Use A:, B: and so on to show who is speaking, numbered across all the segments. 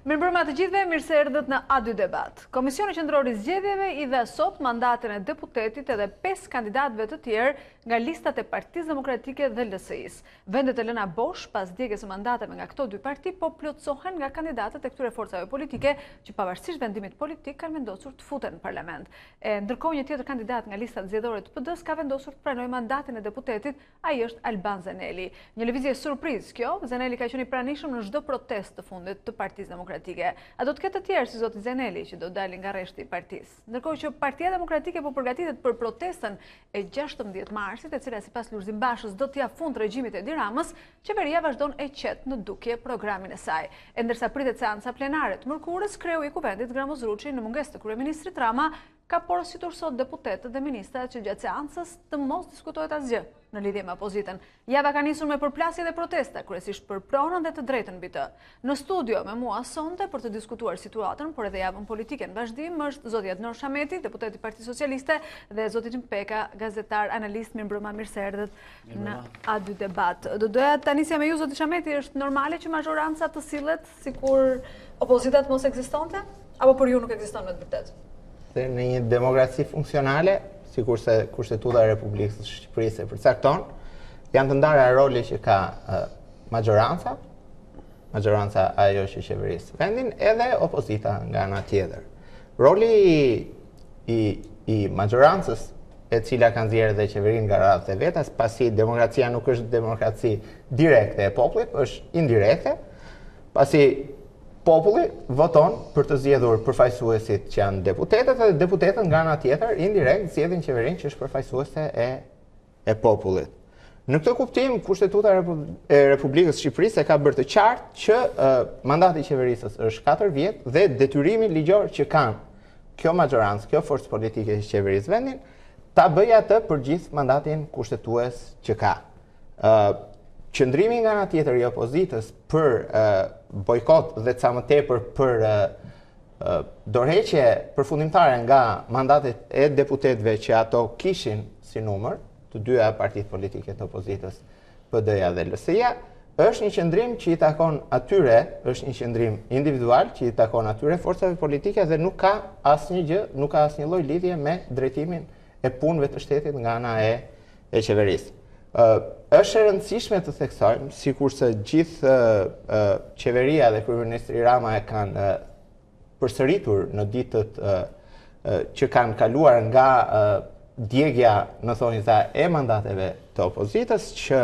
A: Mirëmbrëma të gjithëve, mirë se erdhët në A2 Debat. Komisioni Qendror i Zgjedhjeve i dha sot mandatin e deputetit edhe 5 kandidatëve të tjerë nga listat e Partisë Demokratike dhe LSI-së. Vendet e lëna bosh pas djegjes së mandateve nga këto dy parti po plotësohen nga kandidatët e këtyre forcave politike që pavarësisht vendimit politik kanë vendosur të futen në parlament. Ndërkohë një tjetër kandidat nga listat zgjedhore të PD-s ka vendosur të pranojë mandatin e deputetit, ai është Alban Zeneli. Një lëvizje surprizë kjo, Zeneli ka qenë i pranishëm në çdo protestë të fundit të Partisë Demokratike. A do të ketë të tjerë si zoti Zeneli që do dalin nga rreshti i partisë. Ndërkohë që Partia Demokratike po përgatitet për protestën e 16 marsit, e cila sipas Lulzim Bashës do t'ia fund regjimit e Ramës, qeveria vazhdon e qet në dukje programin e saj. E ndërsa pritet seanca plenare të mërkurës, kreu i kuvendit Gramoz Ruçi në mungesë të kryeministrit Rama ka porositur sot deputetët dhe ministrat që gjatë seancës të mos diskutohet asgjë në lidhje me opozitën. Java ka nisur me përplasje dhe protesta, kryesisht për pronën dhe të drejtën mbi të. Në studio me mua sonte për të diskutuar situatën, por edhe javën politike në vazhdim është zoti Shameti, deputet i Partisë Socialiste, dhe zoti Peka, gazetar, analist. Mirëmbrëma, mirë se erdhët në A2 Debat. Do doja ta nisja me ju, zoti Shameti, është normale që mazhoranca të sillet sikur opozita mos ekzistonte, apo për ju nuk ekziston me të vërtetë?
B: Në një demokraci funksionale, sikurse Kushtetuta e Republikës së Shqipërisë e përcakton, janë të ndarë roli që ka majoranca ajo që qeveris vendin, edhe opozita nga ana tjetër. Roli i majorancës, e cila kanë nxjerrë dhe qeverin nga radhët e vetas, pasi demokracia nuk është demokraci direkte e popullit, është indirekte, pasi populli voton për të zgjedhur përfaqësuesit që janë deputetët, dhe deputetët nga ana tjetër indirekt zgjedhin qeverinë që është përfaqësuese e popullit. Në këtë kuptim, Kushtetuta e Republikës së Shqipërisë ka bërë të qartë që mandati i qeverisës është 4 vjet dhe detyrimi ligjor që kanë kjo majorancë, kjo forcë politike që qeveris vendin, ta bëjë atë për gjithë mandatin kushtetues që ka. Qëndrimi nga ana tjetër i opozitës për bojkot dhe ca më tepër për dorëheqje përfundimtare nga mandatet e deputetëve që ato kishin si numër, të dyja partitë politike të opozitës, PD-ja dhe LSI-ja, është një qëndrim që i takon atyre, është një qëndrim individual që i takon atyre forcave politike dhe nuk ka asnjë gjë, nuk ka asnjë lloj lidhje me drejtimin e punëve të shtetit nga ana e qeverisë. Është e rëndësishme të theksojmë, sikurse gjithë qeveria dhe kryeministri Rama e kanë përsëritur në ditët që kanë kaluar nga djegja në thonjza e mandateve të opozitës, që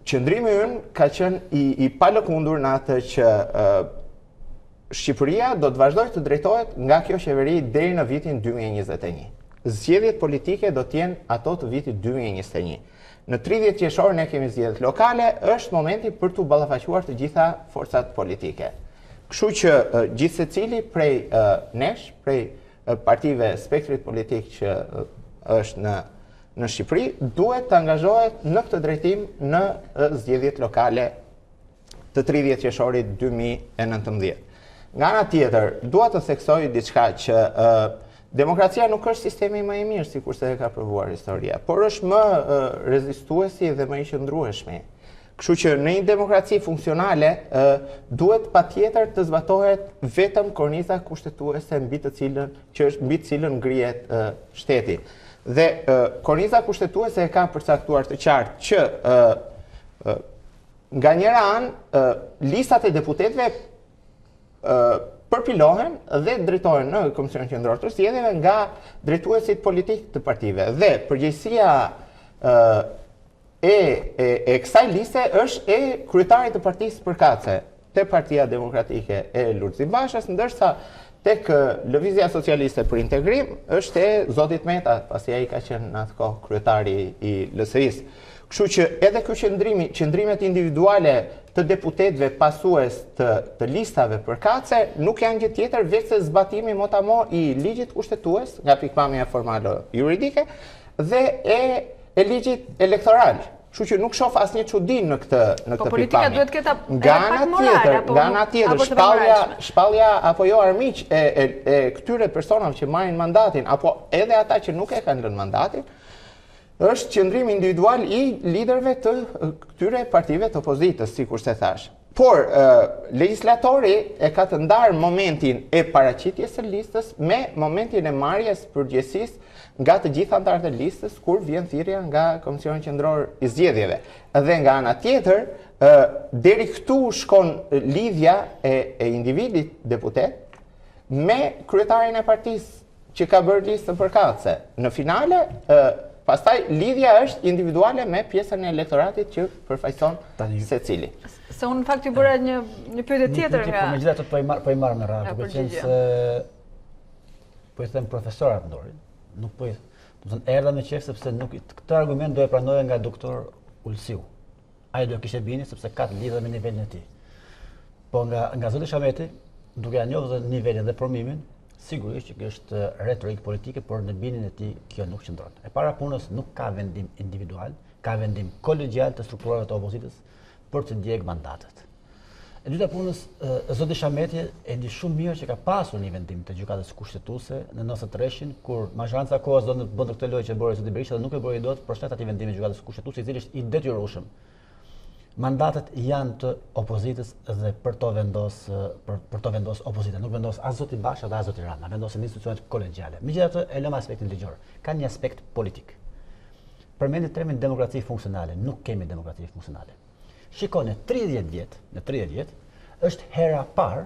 B: qëndrimi ynë ka qenë i palëkundur në atë që Shqipëria do të vazhdojë të drejtohet nga kjo qeveri deri në vitin 2021. Zgjedhjet politike do t'jenë ato të vitit 2021. Në 30 qershor ne kemi zgjedhjet lokale, është momenti për t'u ballafaquar të gjitha forcat politike. Kështu që gjithsecili prej nesh, prej partive spektrit politik që është në Shqipëri, duhet të angazhohet në këtë drejtim në zgjedhjet lokale të 30 qershorit 2019. Nga ana tjetër, dua të theksoj diçka që demokracia nuk është sistemi më i mirë, sikurse e ka provuar historia, por është më rezistuesi dhe më i qëndrueshmi. Kështu që në një demokraci funksionale duhet patjetër të zbatohet vetëm korniza kushtetuese mbi të cilën ngrihet shteti. Dhe korniza kushtetuese e ka përcaktuar të qartë që nga njëra anë listat e deputetëve përpilohen dhe drejtohen në Komisionin Qendror të Zgjedhjeve nga drejtuesit politik të partive. Dhe përgjegjësia e kësaj liste është e kryetarit të partisë përkatëse, te Partia Demokratike e Lulzim Bashës, ndërsa tek Lëvizja Socialiste për Integrim është e zotit Meta, pasi ai ka qenë në atë kohë kryetari i LSI-së. Kështu që edhe ky qëndrimet individuale të deputetëve pasues të listave përkatëse nuk janë gjë tjetër veç se zbatimi motamo i ligjit kushtetues nga pikpamja formale juridike dhe e ligjit elektoral. Kështu që nuk shoh asnjë çudi në këtë pikpamje.
A: Po politika duhet të ketë
B: nga ana tjetër, shpallja apo jo armiq e këtyre personave që marrin mandatin apo edhe ata që nuk e kanë lënë mandatin, është qëndrim individual i liderëve të këtyre partive të opozitës, sikur se thash. Por, legislatori e ka të ndarë momentin e paraqitjes së listës me momentin e marrjes përgjegjësisë nga të gjithë anëtarët e listës kur vjen thirrja nga Komisioni Qendror i Zgjedhjeve. Dhe nga ana tjetër, deri këtu shkon lidhja e individit deputet me kryetarin e partisë që ka bërë listën përkatëse. Në finale, pastaj lidhja është individuale me pjesën e elektoratit që përfaqëson secili.
A: Se unë në fakt ju bëra një pyetje tjetër nga...
C: Megjithatë po i marr në radhë, për qenë se po i them profesorat ndorin, nuk po i erdha me qef sepse nuk këtë argument do e pranoja nga doktor Ulsiu. Ai do kishte bini sepse ka të lidhur me nivelin e tij. Po nga zoti Shameti, duke ja njohur dhe nivelin dhe formimin, sigurisht që është retorik politike, por në binin e tij kjo nuk qëndron. E para punës nuk ka vendim individual, ka vendim kolegjial të strukturave të opozitës për të ndjek mandatet. E dyta punës, zoti Shameti e di shumë mirë që ka pasur një vendim të gjykatës kushtetuese në 93-shin, kur mazhoranca e kohës do të bënte këtë lojë që bëri zoti Berisha dhe nuk e bëri dot për shkak të atij vendimi të gjykatës kushtetuese, i cili është i detyrueshëm. Mandatet janë të opozitës dhe për to vendos opozita. Nuk vendos as zoti Basha dhe as zoti Rama, vendosin institucionet kolegjiale. Megjithatë, e lëm aspektin ligjor. Ka një aspekt politik. Përmendit termin demokraci funksionale, nuk kemi demokraci funksionale. Shiko, në 30 vjet, është hera parë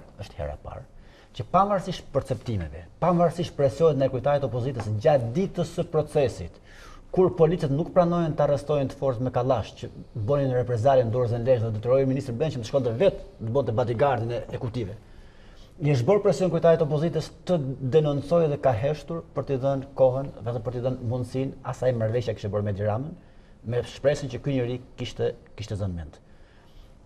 C: që pavarësisht perceptimeve, pavarësisht presionet në kryetarit opozitës gjatë ditës së procesit, kur policët nuk pranojnë të arrestojnë të forcë me kallash që bënin reprezalje në dorëzën lesh dhe detyrojnë ministrin Brendshëm të shkonte vetë të bënte bodyguardin e ekekutive. I është bërë presion kryetarit opozitës të denoncojë dhe ka heshtur për t'i dhënë kohën, vetëm për t'i dhënë mundësinë asaj marrëveshja që kishte bërë me Ramën, me shpresën që ky njeri kishte zënë mend.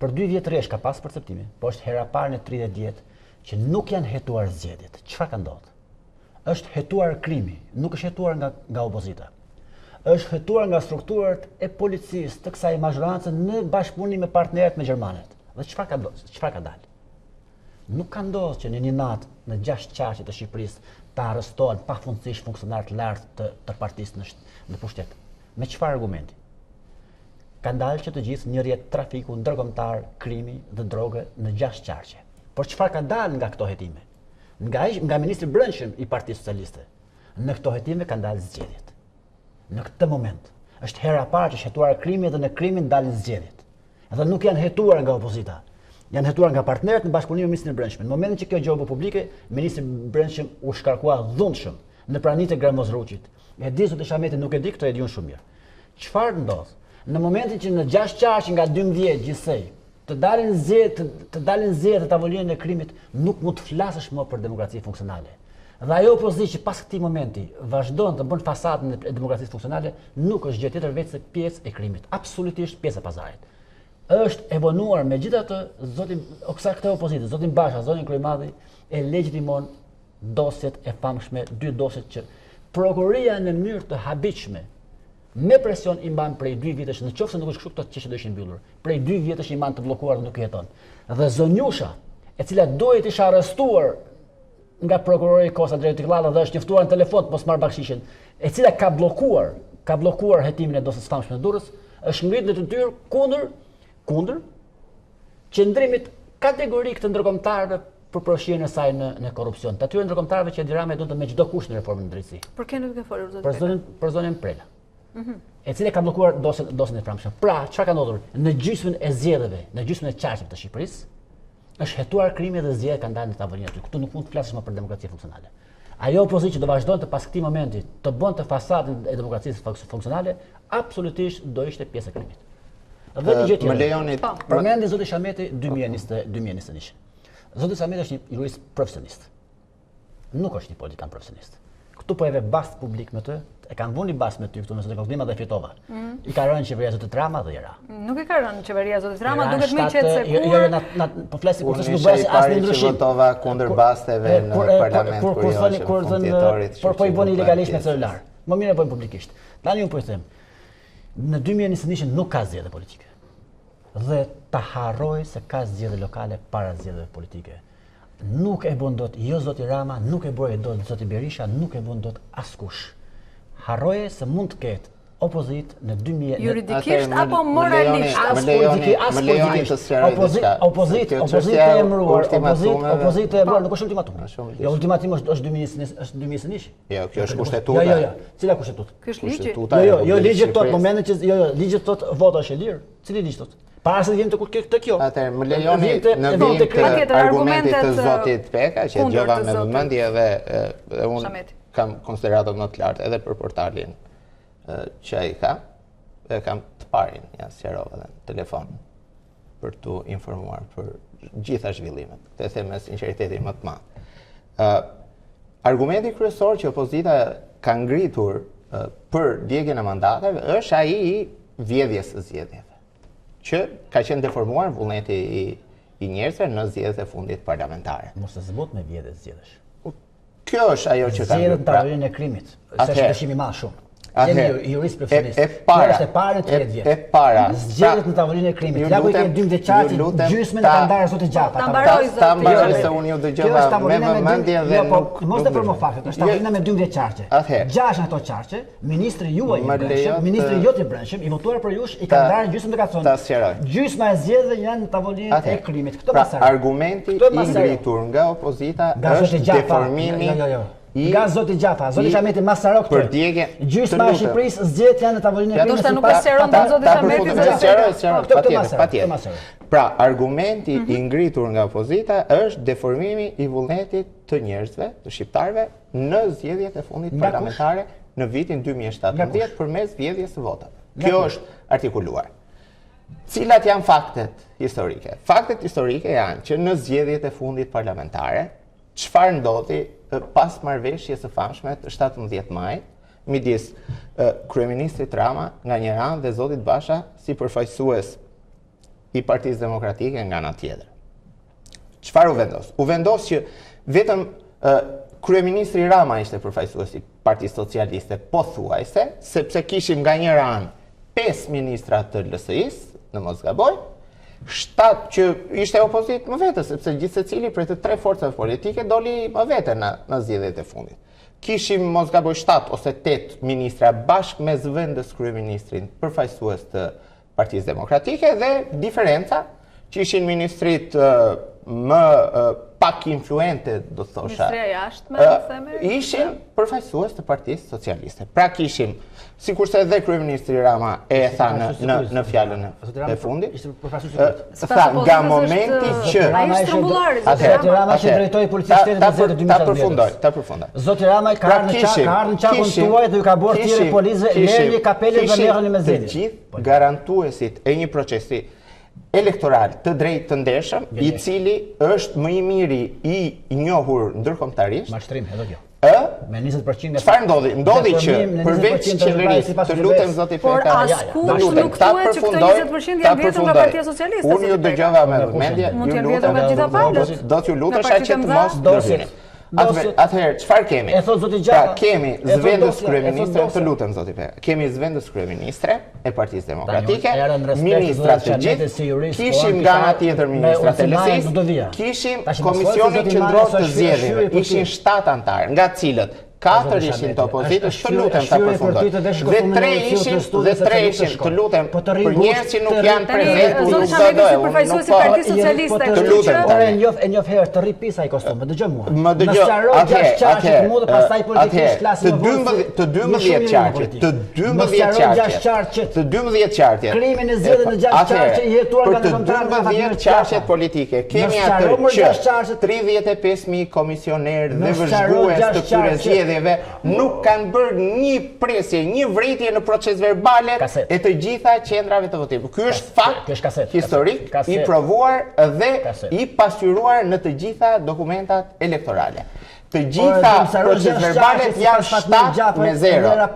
C: Për 2 vjet rresh ka pas perceptimi, po është hera parë në 30 vjet që nuk janë hetuar zgjedhjet. Çfarë ka ndodhur? Është hetuar krimi, nuk është hetuar nga opozita. Është hetuar nga strukturat e policisë të kësaj mazhorancë në bashkëpunim me partnerët me gjermanët. Dhe çfarë ka dalë? Nuk ka ndodhur që në një natë në 6 qarqe të Shqipërisë të arrestohen pafundësisht funksionarë të lartë të partisë në pushtet. Me çfarë argumenti? Ka dalë që të gjithë një rrjet trafiku ndërkombëtar, krimi dhe droge në 6 qarqe. Por çfarë ka dalë nga këto hetime? Nga ministri i Brendshëm i Partisë Socialiste. Në këto hetime kanë dalë zgjedhjet. Në këtë moment është hera parë që është hetuar krimi dhe në krimin dalin zgjedhjet. Edhe nuk janë hetuar nga opozita. Janë hetuar nga partnerët në bashkëpunim me ministrin e Brendshëm. Në momentin që kjo gjë u bë publike, ministri i Brendshëm u shkarkua dhunshëm në pranitë e Gramozruçit. E di zoti Shameti nuk e di, këtë e di unë shumë mirë. Çfarë ndodh? Në momentin që në 6 qarqe nga 12 gjithsej të dalin zgjedhjet të tavolinën e krimit, nuk mund të flasësh më për demokraci funksionale. Dhe ajo opozitë që pas këtij momenti vazhdon të bën fasadën e demokracisë funksionale, nuk është gjë tjetër veç se pjesë e krimit, absolutisht pjesë e pazarit. Është e vonuar megjithatë këtë opozitë, zotin Basha, zotin Kryemadhi e legjitimon dosjet e famshme, 2 dosjet që prokuroria në mënyrë të habitshme me presion i mban prej 2 vitesh, në qoftë se nuk është kështu, këto çështje do ishin mbyllur. Prej 2 vitesh i mban të bllokuar dhe nuk jeton. Dhe zonjusha, e cila duhet ishte arrestuar nga prokurori Kosta Drejti Kllalla dhe është njoftuar në telefon të mos marr bakshishin, e cila ka bllokuar hetimin e dosjes famshme të Durrës, është ngritur në detyrë kundër qëndrimit kategorik të ndërkombëtarëve për përfshirjen e saj në korrupsion. Të atyre ndërkombëtarëve që Edi Rama e donte me çdo kusht në reformën e drejtësisë.
A: Për kë nuk e folur zoti Peka?
C: Për zonën Prela. E cila ka bllokuar dosjen e famshme. Pra, çfarë ka ndodhur? Në gjysmën e zgjedhjeve, në gjysmën e qarqeve të Shqipërisë, është hetuar krimi dhe zgjedhjet kanë dalë në tavolinë aty. Këtu nuk mund të flasësh më për demokraci funksionale. Ajo opozitë që do vazhdonte pas këtij momenti të bënte fasadën e demokracisë funksionale, absolutisht do ishte pjesë e krimit. Dhe një gjë tjetër. Përmendi zoti Shameti 2021. Zoti Shameti është një jurist profesionist. Nuk është një politikan profesionist. Këtu po e ve bast publik me të, e kanë vënë bast me ty këtu në zotë Kozlima dhe fitova. I ka rënë qeveria zotit Rama dhe Jera.
A: Nuk i ka rënë qeveria zotit Rama, duket më qetë se kur.
C: Jo, po flasim kur s'u bëj asnjë ndryshim.
B: Votova kundër basteve në parlament
C: por po i bëni ilegalisht me celular. Më mirë e bëjmë publikisht. Tani unë po i them. Në 2021 nuk ka zgjedhje politike. Dhe ta harroj se ka zgjedhje lokale para zgjedhjeve politike. Nuk e bën dot jo zoti Rama, nuk e bëri dot zoti Berisha, nuk e bën dot askush. Harroje se mund të ketë Opozitë në 2000
A: Juridikisht apo moralisht?
B: Më lejoni të sqaroj diçka.
C: Opozitë e emëruar nuk është ultimatum. Jo, ultimatumi është 2021.
B: Jo, kjo është kushtetuta.
C: Jo. Cila kushtetutë?
A: Ky është ligji.
C: Jo, ligji thotë momentin që ligji thotë vota është e lirë. Cili ligj thotë? Para se të vjen të kjo.
B: Atëherë, më lejoni në vijim të argumentit të zotit Peka, që dëgjova me vëmendje dhe unë kam konsideratat më të lartë edhe për portalin që ai ka, dhe kam të parin, ja sqarova dhe në telefon për t'u informuar për gjitha zhvillimet. Këtë e them me sinqeriteti më të madh. Argumenti kryesor që opozita ka ngritur për djegjen e mandateve është ai i vjedhjes së zgjedhjeve, që ka qenë deformuar vullneti i njerëzve në zgjedhjet e fundit parlamentare.
C: Mos e zbut me vjedhje zgjedhësh.
B: Kjo është ajo që ka
C: zgjedhjet në tavolinë e krimit, se është dëshimi i madh shumë. Jemi jurist profesionist. Kjo është e para në 30 vjet. Zgjedhjet në tavolinë e krimit. Ja ku i kemi 12 vjeçarit, gjysmën e ka ndarë zoti Gjapa.
B: Ta mbaroj se unë ju dëgjova me vëmendje dhe nuk
C: mos të përmo faktet. Është tavolina me 12 qarqe. 6 ato qarqe, ministri juaj i brendshëm, ministri jot i brendshëm, i votuar për jush, i ka ndarë gjysmën e ka thonë. Gjysma e zgjedhjeve janë në tavolinë e krimit. Këto pasardhë.
B: Argumenti i ngritur nga opozita është deformimi
C: nga zoti Gjapa, zoti Shameti masaro këtë. Gjysma e Shqipërisë zgjedhjet janë në tavolinë e krimit.
A: Nuk e sqaron zoti Shameti.
B: Patjetër. Pra, argumenti i ngritur nga opozita është deformimi i vullnetit të njerëzve, të shqiptarëve në zgjedhjet e fundit parlamentare në vitin 2017 përmes vjedhjes së votave. Kjo është artikuluar. Cilat janë faktet historike? Faktet historike janë që në zgjedhjet e fundit parlamentare, çfarë ndodhi pas marrëveshjes së famshme të 17 majit midis kryeministrit Rama nga një anë dhe zotit Basha si përfaqësues i Partisë Demokratike nga ana tjetër. Çfarë u vendos? U vendos që vetëm kryeministri Rama ishte përfaqësues i Partisë Socialiste, pothuajse, sepse kishim nga një anë 5 ministra të LSI-së, në mos gaboj, 7 që ishte opozit më vete, sepse gjithë secili prej të 3 forcave politike doli më vete në zgjedhjet e fundit. Kishim mos gaboj 7 ose 8 ministra bashkë me zëvendës kryeministrin përfaqësues të Partisë Demokratike dhe diferenca që ishin ministrit më pak influente, do të thosha, ishin përfaqësues të Partisë Socialiste. Pra kishim, sikurse edhe kryeministri Rama e tha në fjalën e fundit, tha nga momenti që
A: ai strumbullari
C: zoti Rama që drejtoi policisë shtetit në 2017.
B: Ta përfundoj.
C: Zoti Rama ka ardhur në çakun tuaj dhe ju ka bërë tjerë policë merrni kapelet dhe merrni me zgjedhje.
B: Të gjithë garantuesit e një procesi elektoral të drejtë të ndeshëm, i cili është më i miri i njohur ndërkombëtarisht.
C: Mashtrim edhe kjo. Me 20%
B: çfarë ndodhi? Ndodhi që përveç qeverisë, të lutem zoti Peka,
A: por askush nuk thuhet që këto 20% janë vjetur nga Partia Socialiste.
B: Unë ju dëgjova me vëmendje,
A: mund të jenë vjetur nga gjitha palët.
B: Do t'ju lutesh që të mos dosjeni. Atëherë, çfarë kemi?
C: E thot zoti Gjapa.
B: Pra, kemi zëvendës kryeministre, të lutem zoti Peka. Kemi zëvendës kryeministre e Partisë Demokratike, ministrat të gjithë, kishim nga ana tjetër ministrat e LSI-së, kishim Komisionin Qendror të Zgjedhjeve, ishin 7 antarë, nga cilët 4 ishin të opozitës, të lutem ta përfundoj. Dhe 3 ishin, të lutem, për njerëz që nuk janë prezentë,
A: zoti Shameti si përfaqësues i Partisë Socialiste,
B: të lutem.
C: Ora e njoh herë të rri pisa i kostum, më dëgjoj mua.
B: Më dëgjoj. Të 12 qarqe.
C: Krimin e zgjedhjes në 6 qarqe i hetuar nga
B: të 12 qarqet politike. Kemi atë që 35.000 komisionerë dhe vëzhgues të këtyre zgjedhjeve nuk kanë bërë një presje, një vritje në proces verbale e të gjitha qendrave të votimit. Ky është fakt historik i provuar dhe i pasqyruar në të gjitha dokumentat elektorale. Të gjitha proces verbalet janë 7-0.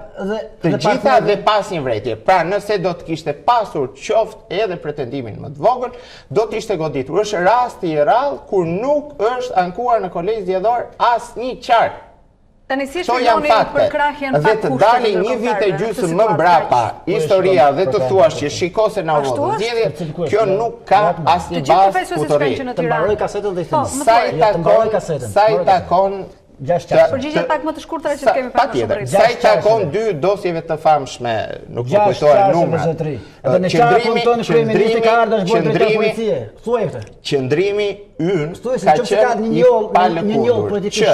B: Të gjitha dhe pas një vretje. Pra nëse do të kishte pasur qoftë edhe pretendimin më të vogël, do të ishte goditur. Është rasti i rrallë kur nuk është ankuar në kolegj zgjedhor asnjë qark.
A: Këto janë fakte.
B: Dhe të dali një vit e gjysmë më mbrapa historia dhe të thuash që shiko se na u votën zgjedhjet, kjo nuk ka asnjë bazë futurie.
C: Të mbaroj kasetën dhe i them.
B: Sa i takon
A: Përgjigje pak më të shkurtra që kemi pak më shumë.
B: Sa i takon 2 dosjeve të famshme, nuk më kujtohen numrat. Qëndrimi ynë ka qenë i palëkundur që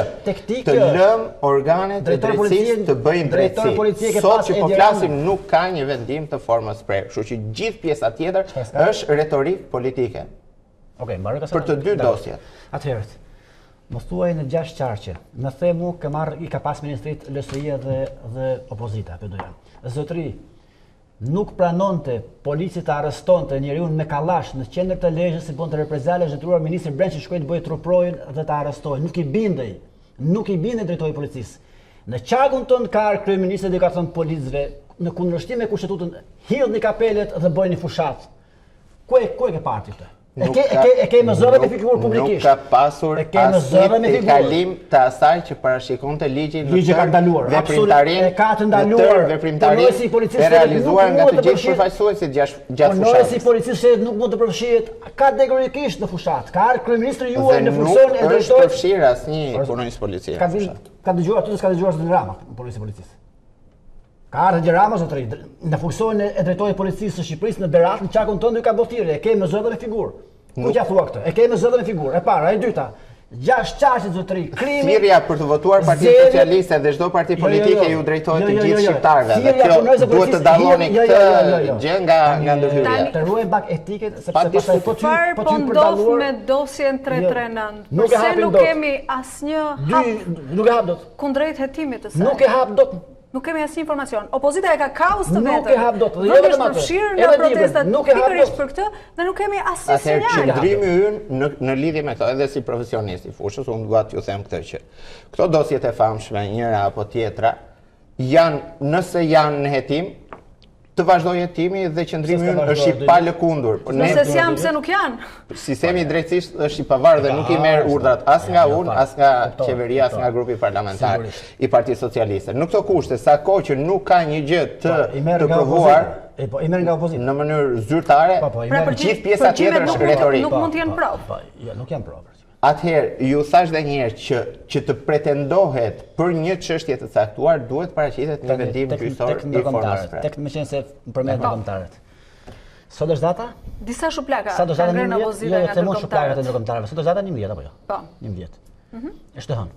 B: të lëm organet e drejtësisë të bëjnë drejtësi. Sot që po flasim nuk ka një vendim të formës prerë, kështu që gjithë pjesa tjetër është retorik politike. Për të 2 dosjet.
C: Atëherë, më thuaj në 6 qarqe, në themu i ka pas ministrit LSI dhe opozita, përdoja. Zotëri, nuk pranonte polici të arrestonte njeriun me kallash në qendër të legjës si bon të reprezale zhëtruar ministri Brendë që shkojnë të bëjë truprojnë dhe të arrestojnë. Nuk i bindej drejtori policisë. Në qakun tonë ka arë kryeministri dhe ka thënë policëve, në kundërshtim me kushtetutën, hidhni kapelet dhe bëjni fushat. Ku e ke parti këtë? E ke më zërë me figurë publikisht.
B: Nuk ka pasur asnjë e kalim të asaj që parashikon të ligjin në veprimtarin e realizuar nga të gjithë përfaqësuesit gjatë fushatës.
C: Punojësi si policisë nuk mund të përfshihet kategorikisht në fushat. Ka arë kryeministri juaj në funksion e
B: drejtorit. Nuk është përfshirë asnjë punonjës policie.
C: Ka dëgjuar aty s'ka dëgjuar në Rama, punonjësi policisë. Ka ardhur Gjerama zotëri, në funksionin e drejtorit policisë së Shqipërisë në Debat, në qakun tënd ka botire, e ke me zë dhe me figurë. Ku t'ja thua këtë? E ke me zë dhe me figurë. E para, e dyta. 6 qarqe zotëri, krimi.
B: Thirrja për të votuar Partitë Socialiste dhe çdo parti politike ju drejtohet të gjithë shqiptarëve. Dhe kjo duhet të dalloni këtë gjë nga ndërhyrja.
C: Të ruajmë pak etikën sepse pastaj po ty
A: për dalluar me dosjen 339. Pse nuk kemi asnjë
C: nuk e hap dot.
A: Kundrejt hetimit të saj.
C: Nuk e hap dot.
A: Nuk kemi asnjë informacion. Opozita e ka kaos të vetën.
C: Nuk e hap dot.
A: Vetë është përfshirë nga protestat pikërisht për këtë dhe nuk kemi asnjë sinjal.
B: Qëndrimi ynë në lidhje me këto, edhe si profesionist i fushës, unë dua t'ju them këtë që këto dosjet e famshme, njëra apo tjetra, nëse janë në hetim, të vazhdoj hetimi dhe qëndrimi ynë është i palëkundur.
A: Nëse s'janë, pse nuk janë?
B: Sistemi drejtësisht është i pavarur dhe nuk i merr urdhrat as nga unë, as nga qeveria, as nga grupi parlamentar i Partisë Socialiste. Në këto kushte, sa kohë që nuk ka një gjë të provuar
C: i merr nga opozita
B: në mënyrë zyrtare, gjithë pjesa tjetër është retorik.
A: Nuk mund të jenë provë.
C: Jo, nuk janë provë.
B: Atëherë, ju thash dhe njëherë që të pretendohet për një çështje të caktuar, duhet paraqitet një vendim gjyqësor i formës prerë.
C: Tek më qenë se përmend ndërkombëtarët. Sot është data?
A: Disa shuplaka.
C: Sa do të
A: ngrenë opozita nga
C: ndërkombëtarët e ndërkombëtarëve. Sot është data 11 apo jo?
A: Po.
C: 11. Është hënë.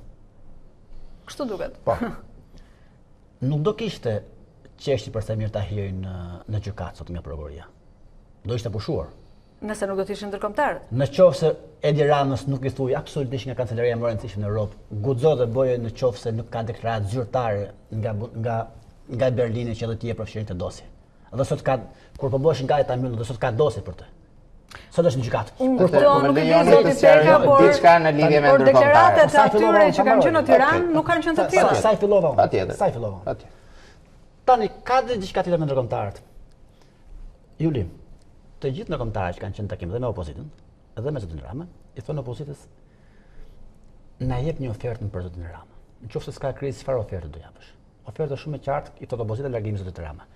A: Kështu duket.
C: Po. Nuk do kishte çështje për sa mirë ta hijojnë në gjykat sot nga prokuroria. Do ishte pushuar.
A: Nëse nuk do të ishin ndërkombëtarët.
C: Në qoftë se Edi Ramës nuk i thuj absolutisht nga kancelaria më e rëndësishme në Europë, guxo dhe bëje në qoftë se nuk ka deklaratë zyrtare nga Berlini që edhe ti e përfshirin të dosje. Dhe sot ka, kur po bëhesh nga ta mbyllën, dhe sot ka dosje për të. Sot është në gjykat.
A: Nuk e di zoti Peka,
B: diçka në lidhje me
A: ndërkombëtarët. Por deklaratat e atyre që kanë qenë në Tiranë nuk kanë qenë të tilla.
C: Sa i fillova.
B: Patjetër.
C: Sa i fillova. Tani ka diçka tjetër me ndërkombëtarët. Julim, të gjithë ndërkombëtarët që kanë qenë takim dhe me opozitën, edhe me zotin Ramën, i thonë opozitës na jep një ofertë për zotin Ramën. Nëse s'ka krizë, çfarë oferte do japësh? Oferta shumë e qartë, i thotë opozita largimi zotit Ramën.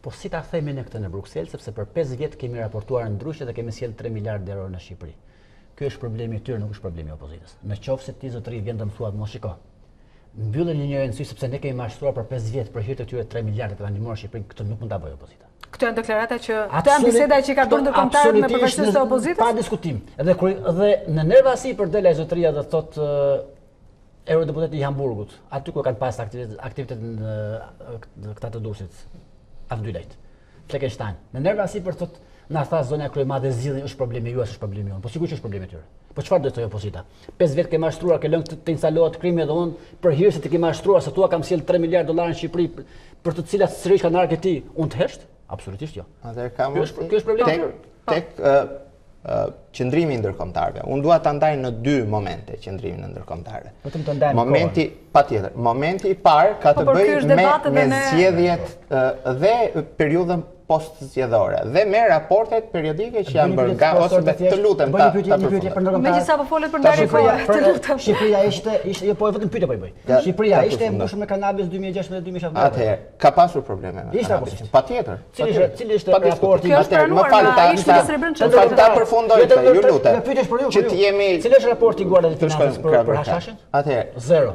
C: Po si ta themi ne këtë në Bruksel, sepse për 5 vjet kemi raportuar ndryshe dhe kemi sjell 3 miliardë euro në Shqipëri. Ky është problemi i tyre, nuk është problemi i opozitës. Nëse ti zotëri vjen të më thuat, mos shiko. Mbyllën një njëri në sy sepse ne kemi mashtruar për 5 vjet për hir të këtyre 3 miliardë të ndihmuar Shqipërinë, këtë nuk mund ta bëjë opozita.
A: Këto janë deklarata që këto janë biseda që ka bërë ndërkombëtarët me përfaqësues të opozitës?
C: Pa diskutim. Edhe në nervasi për dela e zotëria dhe thotë eurodeputati i Hamburgut, aty ku kanë pas aktivitet në këta të Durrësit, Afdylajt, Fleckenstein. Në nervasi për thotë na tha zonja kryemadhe zgjidhni është problemi juaj, është problemi jon. Po sigurisht është problemi i tyre. Po çfarë do të thojë opozita? 5 vjet ke mashtruar, ke lënë të instalohet krimi dhe unë për hir se ti ke mashtruar se tua kam sjell 3 miliardë dollarë në Shqipëri për të cilat sërish kanë arë ti, unë të hesht? Absolutisht jo.
B: Ky është problemi. Tek qëndrimi i ndërkombëtarëve. Unë dua ta ndaj në 2 momente qëndrimin e ndërkombëtarëve.
C: Vetëm të ndajmë.
B: Momenti patjetër. Momenti i parë ka të bëjë me zgjedhjet dhe periudhën post zgjedhore dhe me raportet periodike që janë bërë nga ose të lutem ta përfundoj.
A: Megjithatë po folet për ndarje kohë, të lutem.
C: Shqipëria ishte jo po vetëm pyetje po i bëj. Shqipëria ishte e mbushur me kanabis 2016-2017.
B: Atëherë ka pasur probleme me kanabisin. Patjetër.
C: Cili ishte raporti?
B: Më fal ta përfundoj, ju lutem. Që të jemi.
C: Cili është raporti i Guardia di Financës për hashashin?
B: Atëherë.
C: Zero.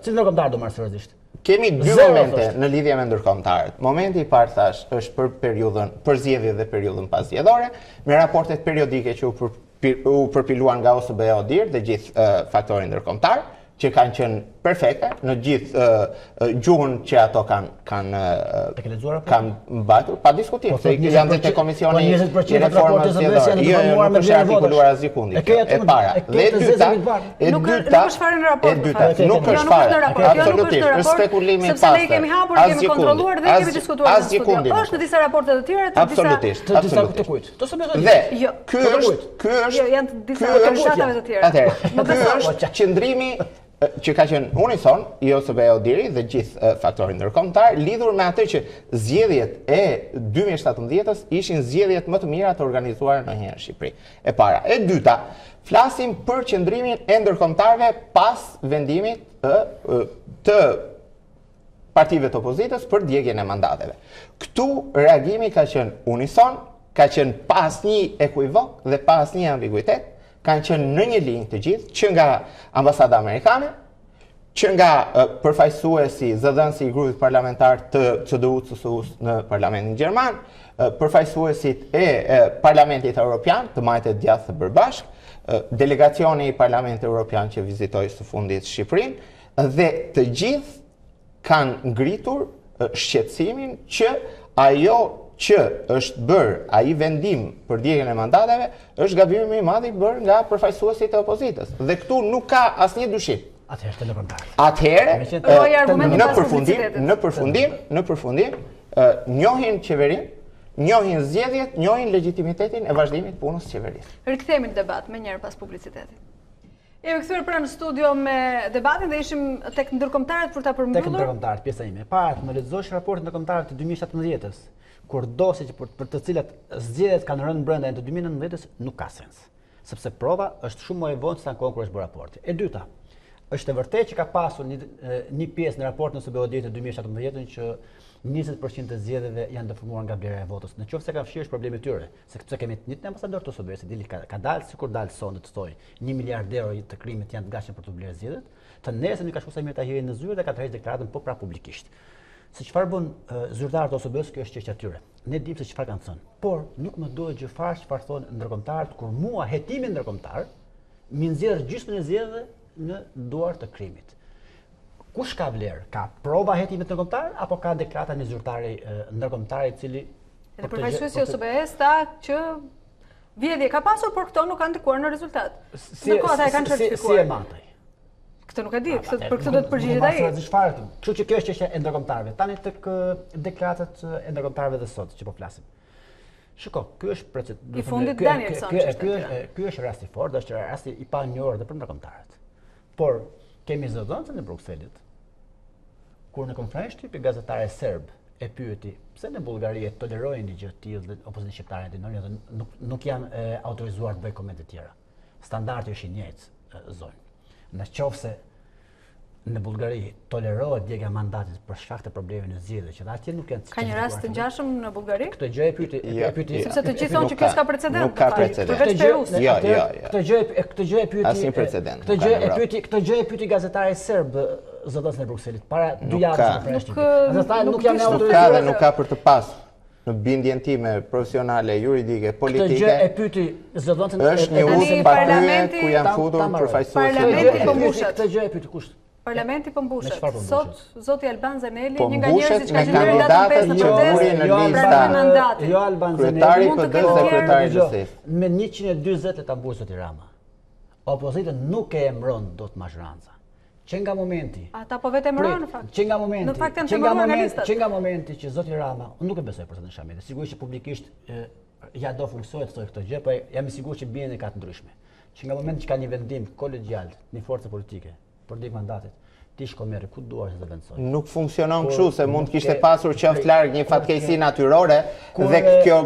C: Cili ndërkombëtar do marrë seriozisht?
B: Kemi dy momente në lidhje me ndërkombëtarët. Momenti i parë thash është për periudhën për zgjedhjet dhe periudhën pas zgjedhore, me raportet periodike që u përpiluan nga OSBE ODIR dhe gjithë faktorë ndërkombëtar, që kanë qenë perfekte në gjithë gjuhën që ato kanë mbajtur pa diskutim, se janë dhe te Komisioni i Reformës Zgjedhore. Jo, nuk është artikuluar asgjë kundi. E para. Dhe e dyta, nuk është fare. Absolutisht, është spekulimi i
A: pastër. Sepse ne kemi hapur, kemi kontrolluar dhe kemi diskutuar në studio. Është në disa raporte të tjera, të disa
C: të kujt.
B: Dhe ky është
A: janë disa kandidatëve të tjerë.
B: Atëherë, ky është qëndrimi që ka qenë unison i OSBE ODIR dhe gjithë faktorë ndërkombëtar lidhur me atë që zgjedhjet e 2017-s ishin zgjedhjet më të mira të organizuara ndonjëherë në Shqipëri. E para. E dyta, flasim për qëndrimin e ndërkombëtarëve pas vendimit të partive të opozitës për djegjen e mandateve. Këtu reagimi ka qenë unison, ka qenë pa asnjë ekuivok dhe pa asnjë ambiguitet. Kanë qenë në një linjë të gjithë, që nga ambasada amerikane, që nga përfaqësuesi, zëdhënësi i grupit parlamentar të CDU-CSU-s në Parlamentin Gjerman, përfaqësuesit e Parlamentit Evropian, të majtet djathtë të bërbashk, delegacioni i Parlamentit Evropian që vizitoi së fundit Shqipërinë, dhe të gjithë kanë ngritur shqetësimin që ajo që është bërë ai vendim për djegjen e mandateve është gabimi i madh i bërë nga përfaqësuesit e opozitës. Dhe këtu nuk ka asnjë dyshim. Atëherë, në përfundim, njohin qeverinë, njohin zgjedhjet, njohin legitimitetin e vazhdimit punës së qeverisë.
A: Rikthehemi në debat më njëherë pas publicitetit. Jemi kthyer pra në studio me debatin dhe ishim tek ndërkombëtarët për ta përmbyllur.
C: Tek ndërkombëtarët, pjesa ime. Para të më lexosh raportin e ndërkombëtarëve të 2017-s, kur dosi që për të cilat zgjedhjet kanë rënë brenda të 2019-s nuk ka sens, sepse prova është shumë më e vonë se ankohen kur është bërë raporti. E dyta, është e vërtetë që ka pasur një pjesë në raportin e OSBE-it të 2017 që 20% të zgjedhjeve janë dëfurmuar nga blerja e votës. Nëse ka fshirë është problemi i tyre, sepse kemi një ambasador të OSBE-s i cili ka dalë sikur dalë sonde të thotë 1 miliard euro të krimit janë të gatshëm për të blerë zgjedhjet, të nesër nuk ka shkuar Samir Tahiri në zyrë dhe ka tërheqë deklaratën po pra publikisht. Se çfarë bën zyrtarët e OSBE-s, kjo është çështja e tyre. Ne dimë se çfarë kanë thënë, por nuk më duhet gjë fare çfarë thonë ndërkombëtarët kur mua hetimi ndërkombëtar më nxjerr gjysmën e zgjedhjeve në duar të krimit. Kush ka vlerë? Ka prova hetimit ndërkombëtar apo ka deklarata një zyrtari ndërkombëtar i cili
A: edhe përfaqësuesi i OSBE-s tha që vjedhje ka pasur, por këto nuk kanë ndikuar në rezultat. Ndërkohë ata e kanë certifikuar.
C: Si e matej?
A: Këtë nuk e di, për këtë do të përgjigjet ai.
C: Kështu që kjo është çështja e ndërkombëtarëve. Tani tek deklaratat e ndërkombëtarëve dhe sot që po flasim. Shiko, ky është procedurë.
A: I fundit Danielson.
C: Ky është rasti fort, është rasti i panjohur edhe për ndërkombëtarët. Por kemi zëdhënësin e Brukselit. Kur në konferencë shtypi gazetare serb e pyeti pse në Bullgari e tolerojnë një gjë të tillë dhe opozita shqiptare ndinojnë dhe nuk janë autorizuar të bëjnë komente të tjera. Standardi është i njëjtë zonë. Nëse në Bullgari tolerohet djegja mandatit për shkak të problemeve në zgjedhje, që atje nuk janë.
A: Ka një rast të ngjashëm në Bullgari?
C: Këtë gjë e pyeti,
A: sepse të gjithë thonë që kjo s'ka precedent.
B: Nuk ka precedent.
C: Këtë gjë e pyeti.
B: Asnjë precedent.
C: Këtë gjë e pyeti gazetari serb zëdhënësin e Brukselit para 2 javësh. Nuk janë autorizuar.
B: Nuk ka për të pasur në bindjen time profesionale, juridike, politike.
C: Këtë gjë e pyeti zëdhënësin
B: është një udhë partye ku janë futur përfaqësuesit.
A: Parlamenti po mbushet.
C: Këtë gjë e pyeti kush?
A: Parlamenti po mbushet. Sot zoti Alban Zaneli,
B: po
A: një nga njerëzit që
B: me
A: kanë qenë datën 5 në
B: kandidatët në listë.
C: Jo Alban Zaneli,
B: kryetari i PD-s dhe kryetari i LSI-së.
C: Me 140 le ta mbusë zoti Rama. Opozita nuk e emëron dot Mazhranca. Që nga momenti.
A: Ata po vetë emëron në fakt.
C: Që nga momenti.
A: Në fakt janë emëruar nga listat.
C: Që nga momenti që zoti Rama, unë nuk e besoj për të Shameti. Sigurisht që publikisht ja do funksionet të këtë gjë, por jam i sigurt që bien e ka të ndryshme. Që nga momenti që ka një vendim kolegjial, një forcë politike për dik mandatit, ti shko merri ku duash dhe vendsoj.
B: Nuk funksionon kështu se mund kishte pasur qoftë larg një fatkeqësi natyrore dhe kjo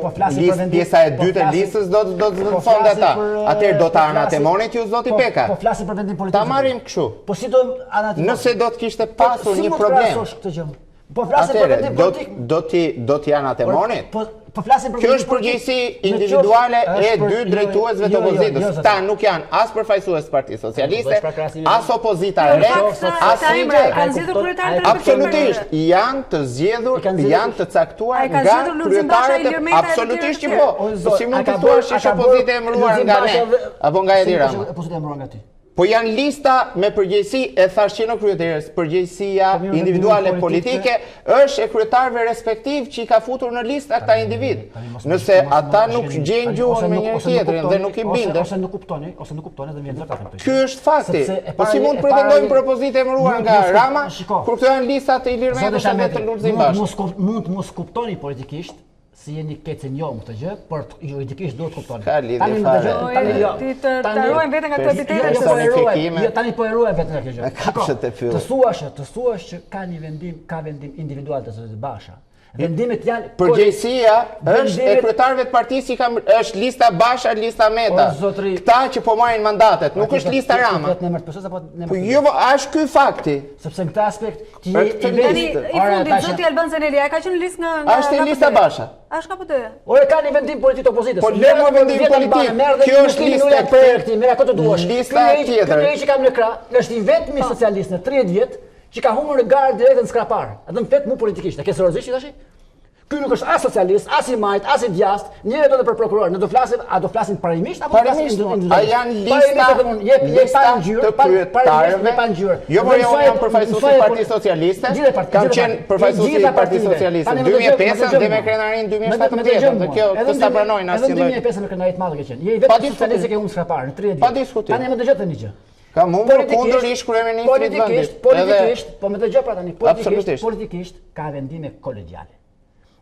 B: pjesa e dytë e listës do të zëvendësonte ata. Atëherë do ta anatemonit ju zoti Peka.
C: Po flasim për vendim politik.
B: Ta marrim kështu.
C: Po si do anatemon?
B: Nëse do të kishte pasur një problem.
C: Po flasim për vendim politik.
B: Do t'i anatemonit?
C: Po flasim për
B: kjo është përgjegjësi individuale e dy drejtuesve të opozitës. Ta nuk janë as përfaqësues të Partisë Socialiste, as opozita e re, as asnjë. Absolutisht janë të zgjedhur, janë të caktuar nga kryetarët. Absolutisht që po. Po si mund të thuash që është opozitë e emëruar nga ne apo nga Edi Rama?
C: Opozitë e emëruar nga ti.
B: Po janë lista me përgjegjësi e thash që në kryetarës, përgjegjësia individuale politike është e kryetarëve respektiv që i ka futur në listë ata individ. Nëse ata nuk gjejnë gjuhën me njëri tjetrin dhe nuk i bindën,
C: ose nuk kuptoni dhe më vjen zëta.
B: Ky është fakti. Po si mund të pretendojmë për opozitë emëruar nga Rama, kur këto janë lista të Ilir Metës dhe të Lulzim Bashkë?
C: Mund të mos kuptoni politikisht si jeni kecenjom këtë gjë, por juridikisht duhet kuptoni.
B: Ka lidhje fare.
A: Ti të ruajmë veten nga këto epitetet.
C: Tani po e ruaj veten nga kjo gjë.
B: Kapshet e fyll.
C: Të thuash që ka vendim individual të zotit Basha. Vendimet janë
B: përgjegjësia është e kryetarëve të partisë është lista Basha, lista Meta. Këta që po marrin mandatet, nuk është lista Rama. Po jo, është ky fakti.
C: Sepse në këtë aspekt ti
A: tani i fundit zoti Alban Zeneli, ai ka qenë listë nga
B: është lista Basha.
A: Është KPD.
C: Ore ka një vendim politik të opozitës.
B: Po le më vendim politik. Kjo është lista
C: projekti, merr ato të duash.
B: Lista tjetër.
C: Ky që kam në krah, është i vetmi socialist në 30 vjet që ka humbur në garë direkt në skrapar. Edhe më flet mu politikisht. E ke seriozisht tash? Ky nuk është as socialist, as i majt, as i djast. Njëri do të për prokuror, ne do flasim parimisht apo
B: parimisht? A janë lista të kryetarëve? Jo, por jo jam përfaqësues i Partisë Socialiste. Kam qenë përfaqësues i Partisë Socialiste në 2005 dhe me krenarin 2017. Dhe kjo të sta pranojnë asnjë lloj.
C: Edhe 2005 me krenarit madh ke qenë. Je i vetmi socialist që ke humbur skrapar në 30 vjet.
B: Pa diskutim.
C: Tani më dëgjoj tani gjë.
B: Ka mundur kundërisht kryeministrit të vendit.
C: Politikisht, po më dëgjoj pra tani, politikisht ka vendime kolegjiale.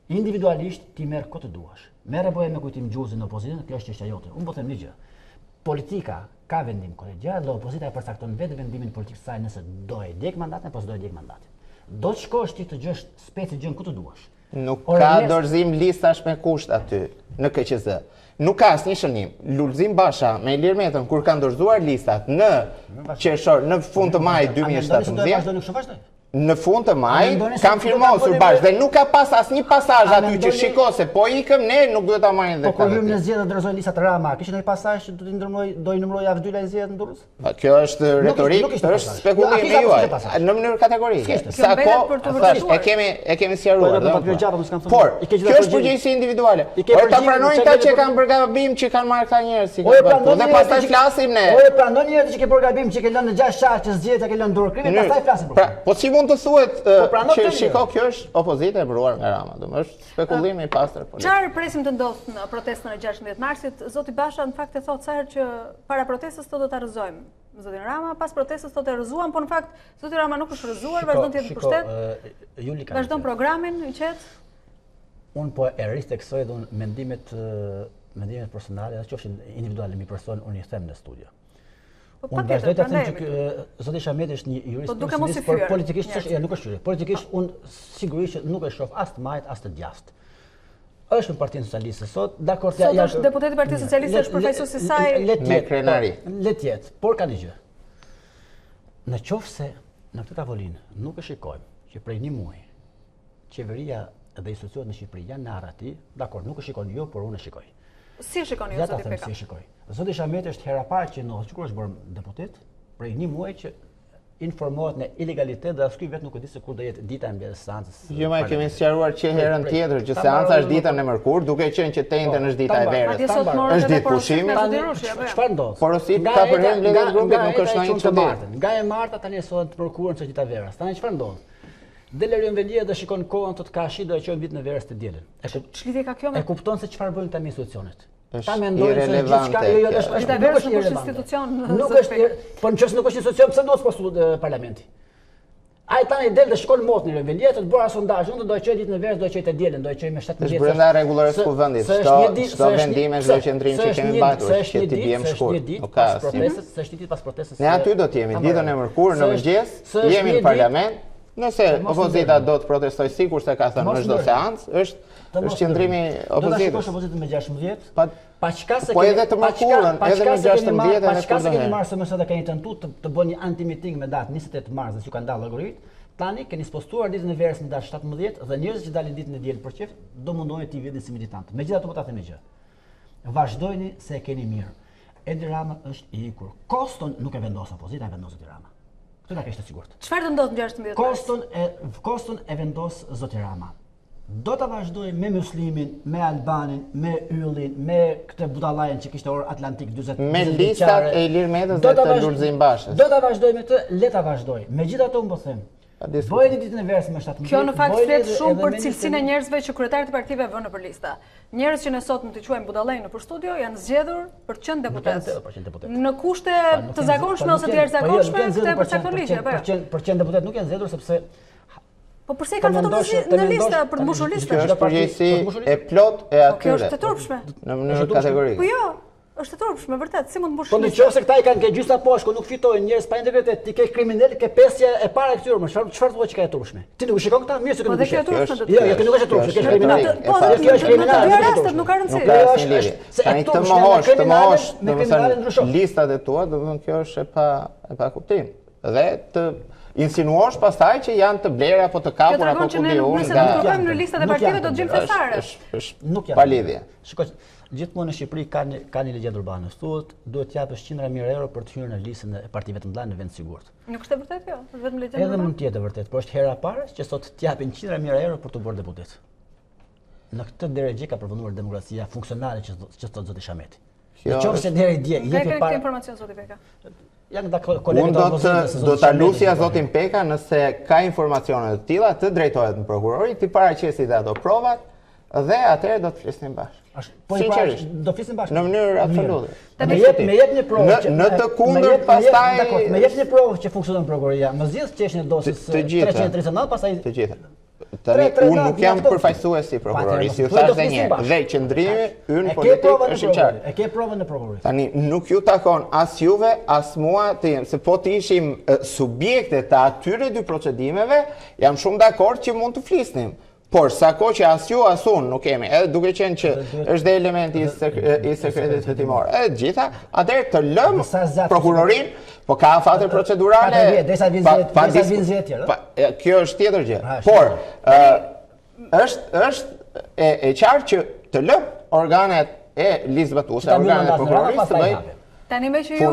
C: Individualisht ti merr këtë të duash. Merre boje me kujtim gjuzin në opozitën, kjo është çështja jote. Unë po them një gjë. Politika ka vendim kolegjial dhe opozita e përcakton vetë vendimin politik të saj nëse do e djeg mandatin apo s'do e djeg mandatin. Do të shkosh ti të gjësh speci gjën ku të duash.
B: Nuk ka dorëzim listash me kusht aty në KQZ. Nuk ka asnjë shënim. Lulzim Basha me Ilir Metën kur kanë dorëzuar listat në qershor, në fund të majit 2017. Në fund të maj, kam firmosur bashkë dhe nuk ka pas asnjë pasazh aty që shiko se po ikëm ne nuk duhet ta marrin dhe.
C: Po kur hym në zgjedhje dorëzoj listat Rama, kishin ndonjë pasazh që do i numëroj javë 2 la zgjedhjet në Durrës?
B: Kjo është retorikë, është spekulim i juaj në mënyrë kategorike. Sa kohë thash, e kemi sqaruar. Por kjo është përgjegjësi individuale. Por ta pranojnë ata që kanë bërë gabim që kanë marrë këta njerëz si kanë. Dhe pastaj flasim ne.
C: Ore pranon njerëz që ke bërë gabim që ke lënë në 6 shaq që zgjedhjet ke lënë Durrë. Krive pastaj flasim.
B: Po si mund të thuhet që shiko kjo është opozita e mbruar nga Rama, është spekulim i pastër politik.
A: Çfarë presim të ndodhë në protestën e 16 marsit? Zoti Basha në fakt e thotë sa herë që para protestës do ta rrëzojmë. Zotin Rama pas protestës thotë e rrëzuam, por në fakt zoti Rama nuk është rrëzuar, vazhdon të jetë në pushtet. Vazhdon programin i qetë.
C: Unë po e risteksoj dhe mendimet personale, edhe qofshin individuale mi person, unë i them në studio. Unë vazhdoj të them që zoti Shameti është një jurist profesionist, por politikisht nuk është jurist. Politikisht unë sigurisht që nuk e shoh as të majt as të djast. Është në Partinë Socialiste sot, dakor
A: ja. Sot është deputeti i Partisë Socialiste, është përfaqësues i saj
B: me krenari.
C: Le të jetë, por ka një gjë. Në qoftë se në këtë tavolinë nuk e shikojmë që prej një muaji qeveria dhe institucionet në Shqipëri janë në arrati, dakor, nuk e shikon ju, por unë e shikoj.
A: Si e shikoni ju zoti Peka?
C: Si e shikoj. Zoti Shameti është hera parë që në kur është bërë deputet, prej një muaji që informohet në ilegalitet dhe askuj vetë nuk e di se kur do jetë dita e mbledhjes së seancës.
B: Jo, më kemi sqaruar që herën tjetër që seanca është ditën e mërkur, duke qenë që tentën është dita e verës. Është ditë pushimi.
C: Çfarë ndodh?
B: Porosit ka për herë mbledhjes grupit nuk është ndonjë çuditë.
C: Nga e marta tani sot të mërkurën çështë dita e verës. Tani çfarë ndodh? Delerion Velia dhe shikon kohën të kashi do e qojnë vit në verës të dielën.
A: Ç'lidhje ka kjo me?
C: E kupton se çfarë bëjnë tani institucionet.
B: Ta mendojnë se gjithçka
A: është e verës nuk është institucion.
C: Nuk është, po nëse nuk është institucion, pse duhet postu parlamenti? Ai tani del dhe shkon motën në Vendet, të bëra sondazh, unë do e çoj ditën e verës, do e çoj të dielën, do e çoj me 17.
B: Është brenda rregullores kuvendit. Çdo vendime, çdo qendrim që kemi mbajtur, që ti biem shkurt. Nuk ka asnjë.
C: S'është një ditë pas protestës.
B: Ne aty do të jemi ditën e mërkurë në mëngjes, jemi në parlament. Nëse opozita do të protestojë sikur se ka thënë në çdo seancë, është qendrimi opozitës.
C: Do të shkosh opozitën me 16. Pa çka se
B: po edhe të mërkurën, edhe me 16
C: pa çka se keni marrë se mëse keni tentuar të bëni anti-meeting me datë 28 mars dhe që ka ndalë algoritm. Tani keni spostuar ditën e verës në datë 17 dhe njerëzit që dalin ditën e dielën për çift do mundohen të vjedhin si militantë. Megjithatë po ta them një gjë. Vazhdojini se e keni mirë. Edi Rama është i ikur. Koston nuk e vendos opozita, e vendos Edi Rama. Këtë na kishte sigurt.
A: Çfarë do ndodh në 16 mars?
C: Koston e vendos zoti Rama. Do ta vazhdoj me muslimin, me albanin, me yllin, me këtë budallajën që kishte Or Atlantik 40.
B: Me listat e Ilir Medës dhe të Lulzim Bashës.
C: Do ta vazhdoj me këtë, le ta vazhdoj. Megjithatë unë po them. Bëjeni ditën e verës me 17.
A: Kjo në fakt flet shumë për cilësinë e njerëzve që kryetarët e partive vënë nëpër lista. Njerëz që ne sot në të quajmë budallej nëpër studio janë zgjedhur për të qenë deputet. Në kushte të zakonshme ose të jashtëzakonshme, këtë e përcakton ligji apo jo?
C: Për qenë deputet nuk janë zgjedhur sepse
A: po përse i kanë fotografi në listë për të mbushur listën?
B: Kjo është përgjegjësi e plot e atyre.
A: Kjo është e turpshme.
B: Në mënyrë kategorike.
A: Po jo, është e turpshme vërtet, si mund të mbush
C: listën? Po nëse këta i kanë ke gjysta poshtë, ku nuk fitojnë njerëz pa integritet, ti ke kriminal, ke pesja e para e këtyre, më çfarë thua që ka e turpshme? Ti nuk e shikon këta? Mirë se
A: po
C: nuk e
A: shikon.
C: Jo, jo, nuk është e turpshme, kjo është kriminal.
A: Po kjo është kriminal. Në rastet nuk ka rëndësi.
B: Tani të mohosh, domethënë listat e tua, domethënë kjo është e pa kuptim. Dhe të insinuosh pastaj që janë të blera apo të kapur apo ku diun
A: nga. Nëse do të kemi në listat e partive do të gjejmë fesare.
B: Është pa lidhje.
C: Shikoj, gjithmonë në Shqipëri ka një legjendë urbane. Thuhet duhet të japësh 100.000 euro për të hyrë në listën e partive të mëdha në vend sigurt.
A: Nuk është e vërtetë kjo, është vetëm legjendë.
C: Edhe mund të jetë e vërtetë, por është hera e parë që sot të japin 100.000 euro për të bërë deputet. Në këtë drejtë ka përfunduar demokracia funksionale që thot zoti Shameti. Nëse deri dje jepi
A: para informacion zoti Peka.
B: Unë do ta lusja zotin Peka nëse ka informacione të tilla të drejtohet në prokurori, ti paraqesi dhe ato provat dhe atëherë do të flisnim bashkë.
C: Sinqerisht, do flisnim bashkë.
B: Në mënyrë absolute.
C: Me jep një provë.
B: Në të kundërt pastaj
C: me jep një provë që funksionon prokuroria. Më zgjidh çështjen e dosjes 339 pastaj
B: të gjitha. Tani unë nuk jam përfaqësues si prokurori, si u thash edhe një herë, dhe qendrimi ynë politik është i qartë.
C: E ke provën në prokurorisë.
B: Tani nuk ju takon as juve as mua të jem, se po të ishim subjekte të atyre dy procedimeve, jam shumë dakord që mund të flisnim. Por sa kohë që as ju as unë nuk kemi, edhe duke qenë që është dhe elementi i sekretit hetimor, edhe gjitha, atëherë të lëm prokurorin, po ka afate procedurale. Kjo është tjetër gjë. Por është e qartë që të lëm organet e lisbatuese, organet e prokurorisë të bëjnë.
A: Tani me që ju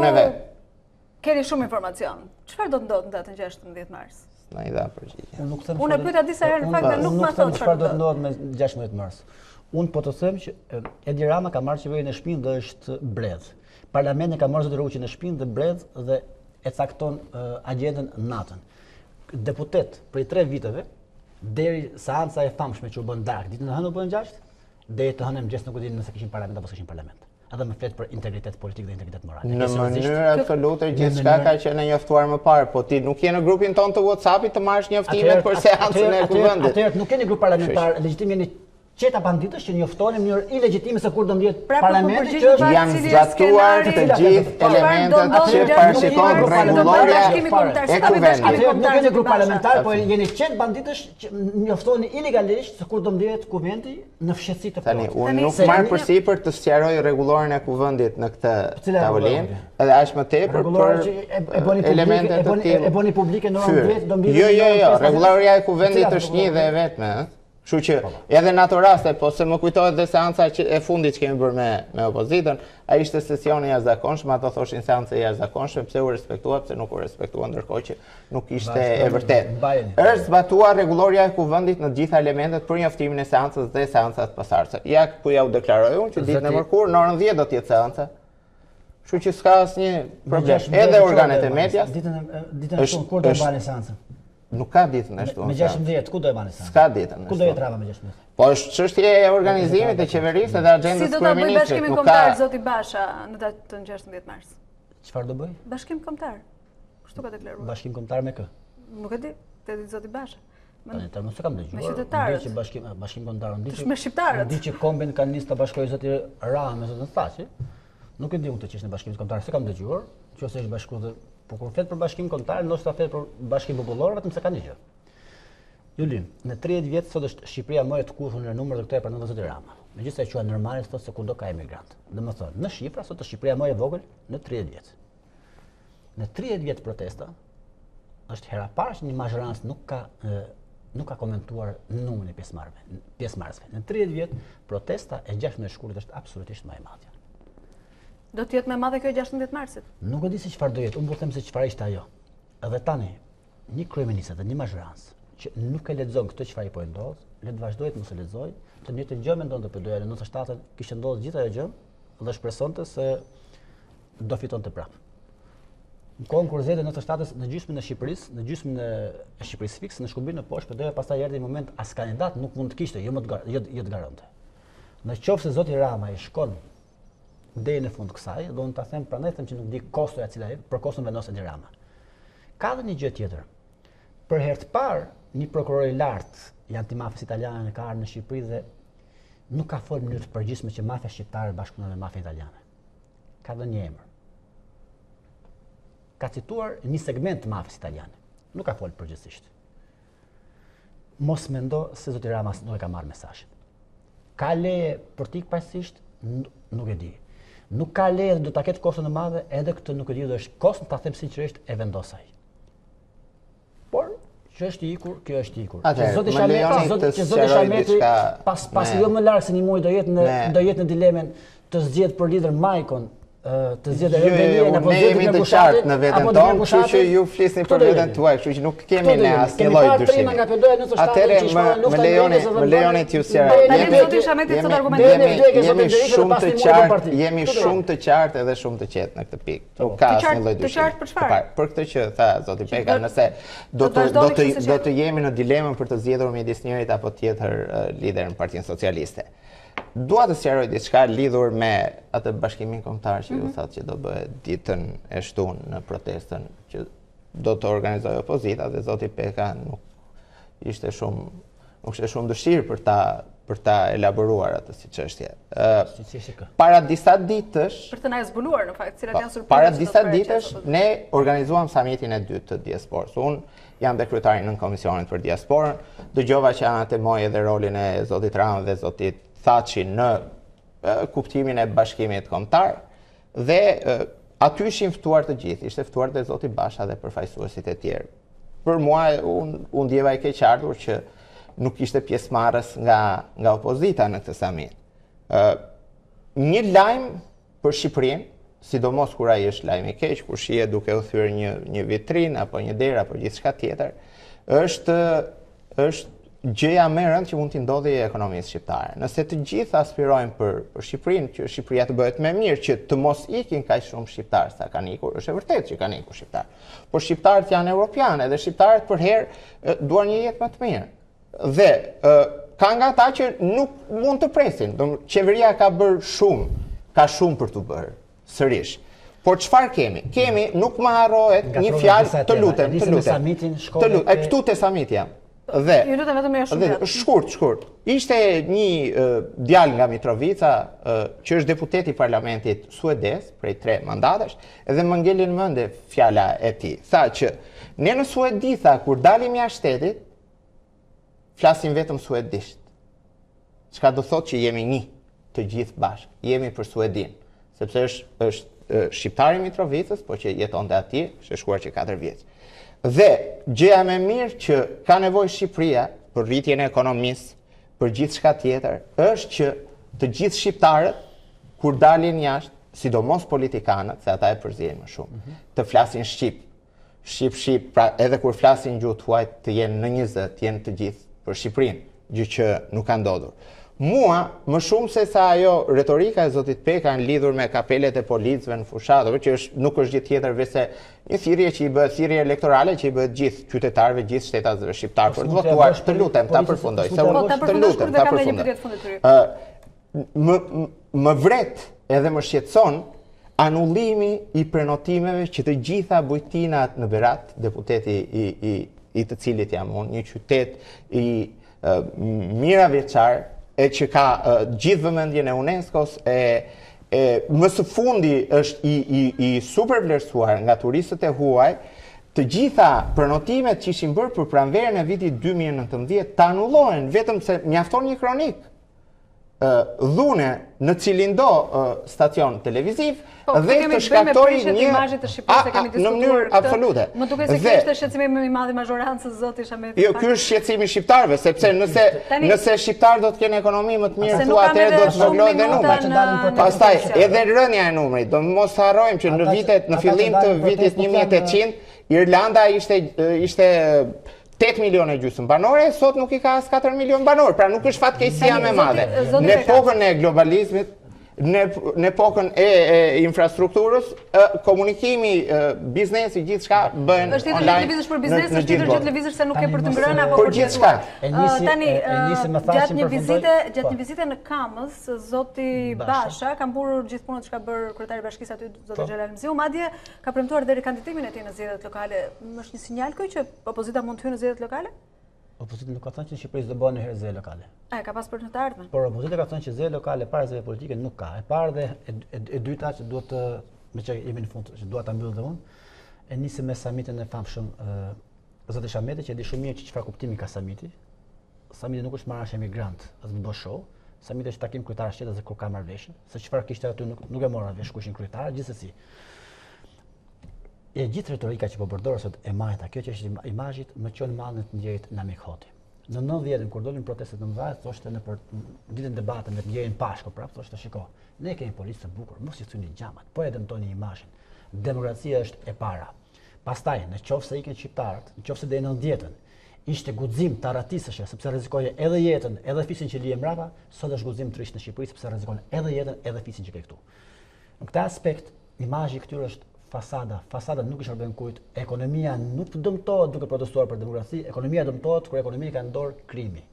A: keni shumë informacion, çfarë do të ndodhë në datën 16 mars?
B: Na i dha përgjigje.
A: Unë e pyeta disa herë në fakt dhe nuk më thot
C: çfarë do të ndodhë me 16 mars. Unë po të them që Edi Rama ka marrë qeverinë në shpinë dhe është bredh. Parlamenti ka marrë zoti Ruçi në shpinë dhe bredh dhe e cakton agjendën natën. Deputet prej 3 viteve deri seanca e famshme që u bën darkë, ditën e hënë u bën 6, deri të hënën mëngjes nuk u dinë nëse kishin parlament apo s'kishin parlament. Edhe më flet për integritet politik dhe integritet moral.
B: Në mënyrë absolute gjithçka ka qenë njoftuar më parë, po ti nuk je në grupin tonë të WhatsApp-it të marrësh njoftimet për seancën e kuvendit.
C: Atëherë nuk keni grup parlamentar legjitim, jeni qeta banditësh që njoftonin në mënyrë ilegjitime se kur do ndihet parlamenti që
B: janë zgjatuar të gjithë elementet që parashikon rregulloria e kuvendit.
C: Atëherë nuk keni grup parlamentar, po jeni qet banditësh që njoftoni ilegalisht se kur do ndihet kuvendi në fshehtësi të
B: plotë. Tani unë nuk marr përsipër të sqaroj rregullorin e kuvendit në këtë tavolinë, edhe aq më tepër për elementet të tilla.
C: E bëni publike në orën 10 do mbi.
B: Jo, rregulloria e kuvendit është një dhe e vetme, Kështu që edhe në ato raste, po se më kujtohet dhe seanca e fundit që kemi bërë me opozitën, ai ishte sesioni i jashtëzakonshëm, ato thoshin seancë e jashtëzakonshme, pse u respektua, pse nuk u respektua, ndërkohë që nuk ishte e vërtetë. Është zbatuar rregulloria e kuvendit në të gjitha elementet për njoftimin e seancës dhe seancat pasardhëse. Ja ku ja u deklaroj unë që ditën e mërkurë në orën 10 do të jetë seanca. Kështu që s'ka asnjë problem. Edhe organet e medias.
C: Ditën e fundit kur do bëni seancën?
B: Nuk ka ditën e shtunë.
C: Me 16, ku do e bani seancën?
B: S'ka ditën.
C: Ku do jetë Rama me 16?
B: Po është çështje e organizimit të qeverisë dhe agjendës kryeministrit.
A: Si do ta bëj bashkimin kombëtar zoti Basha në datën 16 mars?
C: Çfarë do bëj?
A: Bashkim kombëtar. Kështu ka deklaruar.
C: Bashkim kombëtar me kë?
A: Nuk e di. të ditë zoti Basha.
C: Ta mos e kam dëgjuar.
A: Me qytetarët.
C: Ndi që bashkim kombëtar,
A: Me shqiptarët.
C: Ndi që kombin kanë nisë të bashkojë zoti Rama me zotin Thaçi. Nuk e di unë të që është në bashkimit kombëtar, se kam dëgjuar, që ose është bashku dhe po kur flet për bashkim kombëtar, ndoshta flet për bashkim popullor, vetëm se kanë një gjë. Julim, në 30 vjet sot është Shqipëria më e të kushur në numër dhe këtë e pranon zoti Rama. Megjithëse e quajnë normale thotë se kudo ka emigrant. Domethënë, në Shqipëri sot është Shqipëria më e vogël në 30 vjet. Në 30 vjet protesta është hera parë që një mazhërancë nuk ka komentuar numrin e pjesëmarrësve. Në 30 vjet protesta e 16 shkurtit është absolutisht më e madhe.
A: Do të jetë më e madhe kjo 16 marsit?
C: Nuk e di se çfarë do jetë, unë po them se çfarë ishte ajo. Edhe tani, një kryeminist dhe një mazhërancë që nuk e lexon këtë çfarë po ndodh, le të vazhdojë të mos e lexojë, të njëjtën gjë mendon të PD-ja në 97-ën kishte ndodhur gjithë ajo gjë dhe shpresonte se do fitonte prapë. Në kohën kur zgjedhën në 97-ës në gjysmën e Shqipërisë, në gjysmën e Shqipërisë fikse, në shkumbin në poshtë PD-ja pastaj erdhi moment as kandidat nuk mund të kishte, jo të garantonte. Në qoftë se zoti Rama i shkon deri në fund kësaj, do të them prandaj them që nuk di kostoja e cila për koston vendoset Rama. Ka dhe një gjë tjetër. Për herë të parë, një prokuror i lartë i antimafis italiane ka ardhur në Shqipëri dhe nuk ka folur në mënyrë të përgjithshme që mafia shqiptare bashkëpunon me mafia italiane. Ka dhënë një emër. Ka cituar një segment të mafis italiane. Nuk ka folur përgjithsisht. Mos mendo se zoti Rama nuk e ka marrë mesazhin. Ka leje për tik pajisisht? Nuk e di. Nuk ka leje dhe do ta ketë kostën e madhe, edhe këtë nuk e di, dhe është kostën, ta them sinqerisht, e vendosaj. Por që është i ikur, kjo është i ikur. Që zoti Shameti pas jo më larg se një muaj do jetë në dilemen të zgjedh për lider Majkon, të zgjedhë Vendetin apo
B: ne jemi të qartë në veten tonë, kështu që ju flisni për veten tuaj, kështu që nuk kemi ne asnjë lloj dyshimi. Atëherë më lejoni t'ju sqaroj. Jemi shumë të qartë edhe shumë të qetë në këtë pikë. Nuk ka asnjë lloj dyshimi. Për këtë që tha zoti Peka, nëse do të jemi në dilemën për të zgjedhur midis njërit apo tjetër liderin e Partinë Socialiste. Dua të sqaroj diçka lidhur me atë bashkimin kombëtar që ju thatë që do bëhet ditën e shtunë në protestën që do të organizojë opozita dhe zoti Peka nuk ishte shumë dëshirë për ta elaboruar atë si çështje. Para disa ditësh,
A: për të na zbuluar në fakt, cilat janë surprizat.
B: Para disa ditësh ne organizuam samitin e dytë të diasporës. Unë jam dhe kryetari në Komisionit për Diasporën. Dëgjova që janë atemoj edhe rolin e zotit Rama dhe zotit Thaçi në kuptimin e bashkimit kombëtar dhe aty ishin ftuar të gjithë, ishte ftuar dhe zoti Basha dhe përfaqësuesit e tjerë. Për mua unë ndjeva i keqardhur që nuk ishte pjesëmarrës nga opozita në këtë samit. Një lajm për Shqipërinë, sidomos kur ai është lajm i keq, kur shihet duke u thyer një vitrinë apo një derë apo gjithçka tjetër, është gjëja më e rëndë që mund t'i ndodhi ekonomisë shqiptare. Nëse të gjithë aspirojnë për Shqipërinë, që Shqipëria të bëhet më mirë, që të mos ikin kaq shumë shqiptarë sa kanë ikur, është e vërtetë që kanë ikur shqiptarë. Por shqiptarët janë evropianë dhe shqiptarët për herë duan një jetë më të mirë. Dhe ka nga ata që nuk mund të presin. Qeveria ka bërë shumë, ka shumë për të bërë, sërish. Por çfarë kemi? Kemi, nuk më harrohet një fjalë, të lutem. Këtu te samiti jam. Dhe shkurt. Ishte një djalë nga Mitrovica që është deputet i parlamentit suedez prej 3 mandatesh dhe më ngelin mendje fjala e tij. Tha që ne në Suedi, tha, kur dalim jashtë shtetit, flasim vetëm suedisht. Çka do thotë që jemi një, të gjithë bashkë, jemi për Suedin, sepse është shqiptar i Mitrovicës, po që jetonte atje, është shkuar që 4 vjeç. Dhe gjëja më mirë që ka nevojë Shqipëria për rritjen e ekonomisë, për gjithçka tjetër, është që të gjithë shqiptarët kur dalin jashtë, sidomos politikanët, se ata e përzihen më shumë, të flasin shqip. Shqip, pra edhe kur flasin gjuhë tuaj të jenë në 20, të jenë të gjithë për Shqipërinë, gjë që nuk ka ndodhur. Mua, më shumë se sa ajo retorika e zotit Peka në lidhur me kapelet e policëve në fushatëve, që nuk është gjithë tjetër veçse një thirrje që i bëhet thirrje elektorale që i bëhet gjithë qytetarëve, gjithë shtetatëve shqiptar për të votuar. Të lutem, ta përfundoj. Ta përfundoj. Më vret edhe më shqetëson anullimi i prenotimeve që të gjitha bujtinat në Berat, deputeti i të cilit jam unë, një qytet i mira veçar, e që ka gjithë vëmendjen e UNESCO-s, më së fundi është i super vlerësuar nga turistët e huaj, të gjitha prenotimet që ishin bërë për pranverën e vitit 2019 të anullohen, vetëm se mjafton një kronik dhune në cilin do stacion televiziv dhe të shkaktoj një në mënyrë absolute.
A: Më duket se kjo është shqetësimi më i madh i mazhorancës, zoti Shameti.
B: Jo, ky është shqetësimi shqiptarëve, sepse nëse shqiptarë do të kenë ekonomi më të mirë, thua atëherë do të zvoglohet dhe numri. Pastaj edhe rënja e numrit, do mos harrojmë që në fillim të vitit 1800 Irlanda ishte 8 milione gjysmë banore, sot nuk i ka as 4 milion banor, pra nuk është fatkeqësia më e madhe. Në epokën e globalizmit, në epokën e infrastrukturës, komunikimi, biznesi, gjithçka bëhen online.
A: Është tjetër gjë lëvizësh për biznes, është tjetër gjë lëvizësh se nuk e për të ngrënë apo
B: për gjithçka.
A: Tani, gjatë një vizite në Kamës, zoti Basha ka mburur gjithë punën që ka bërë kryetari i bashkisë aty, zoti Xhelal Mziu, madje ka premtuar deri kandidatimin e tij në zgjedhjet lokale. Është një sinjal kjo që opozita mund të hyjë në zgjedhjet lokale?
C: Opozita nuk ka thënë që në Shqipëri s'do bëhen herë zgjedhje lokale.
A: Ka pas për në të ardhmen.
C: Por opozita ka thënë që zgjedhje lokale para zgjedhjeve politike nuk ka. E parë dhe e dyta që duhet të, me që jemi në fund, që dua ta mbyll dhe unë, e nisi me samitin e famshëm zoti Shameti, që e di shumë mirë që çfarë kuptimi ka samiti. Samiti nuk është marrësh emigrant, as të bësh show. Samiti është takim kryetar shtetit dhe kur ka marrëveshje, se çfarë kishte aty nuk e mora vesh kushin kryetar, gjithsesi. E gjithë retorika që po përdorë sot e majta, kjo që është imazhit, më çon mallën të ndjerit në Mikhoti. Në 90-ën kur dolin protestet në mëdha, thoshte në për ditën debatën me të ndjerin Pashko, prapë thoshte shiko, ne kemi policë të bukur, mos i thyni xhamat, po e dëmtoni imazhin. Demokracia është e para. Pastaj, nëse ikin shqiptarët, nëse deri në 90-ën ishte guxim të arratisëshe, sepse rrezikoje edhe jetën, edhe fisin që lije mbrapa, sot është guxim të rish në Shqipëri sepse rrezikon edhe jetën, edhe fisin që ke këtu. Në këtë aspekt, imazhi këtyre është fasada nuk i shërben kujt, ekonomia nuk dëmtohet duke protestuar për demokraci, ekonomia dëmtohet kur ekonomia ka në dorë krimi.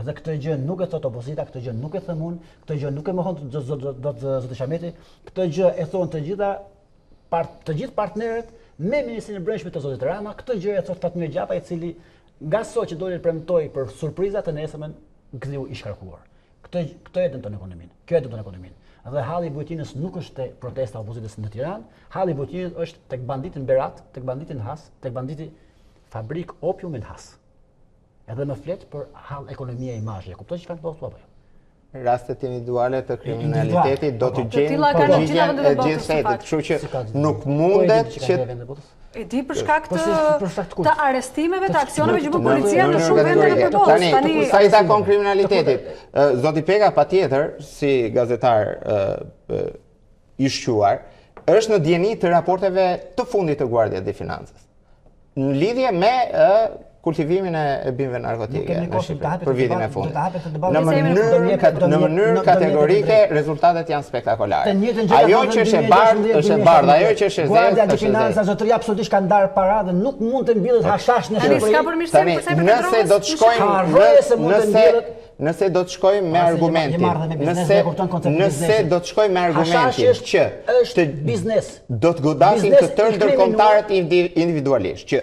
C: Edhe këtë gjë nuk e thot opozita, këtë gjë nuk e them unë, këtë gjë nuk e mohon zoti Shameti, këtë gjë e thon të gjithë partnerët me Ministrinë e Brendshme të zotit Rama, këtë gjë e thot Fatmir Gjapa, i cili nga sot që doli premtoi për surprizat e nesërmen gdhiu i shkarkuar. Këtë e dëmton ekonominë. Kjo e dëmton ekonominë. Dhe halli i bujtinës nuk është te protesta opozitës në Tiranë, halli i bujtinës është tek banditin Berat, tek banditin Has, tek banditi fabrik opiumin Has. Edhe më flet për hall ekonomia imazhi. E kupton çfarë po thua apo jo?
B: Rastet individuale të kriminalitetit do të gjejnë përgjigjen e gjithë shtetit, kështu që nuk mundet që
A: e di për shkak të arrestimeve, të aksioneve që bën policia në shumë vende në përballë.
B: Tani, sa i takon kriminalitetit, zoti Peka patjetër, si gazetar i shquar, është në dieni të raporteve të fundit të Guardias de Finanzas, në lidhje me kultivimin e bimëve narkotike në Shqipëri për vitin e fundit. Në mënyrë kategorike, rezultatet janë spektakolare. Ajo që është e bardhë, është e bardhë, ajo që është e zezë,
C: Guardia de Finanza, zotëria absolutisht ka ndarë para dhe nuk mund të mbyllet hashash në Shqipëri.
B: Tani, nëse do të shkojmë me argumentin, nëse do të shkojmë me argumentin që
C: është biznes,
B: do të godasim të tërë ndërkombëtarët individualisht, që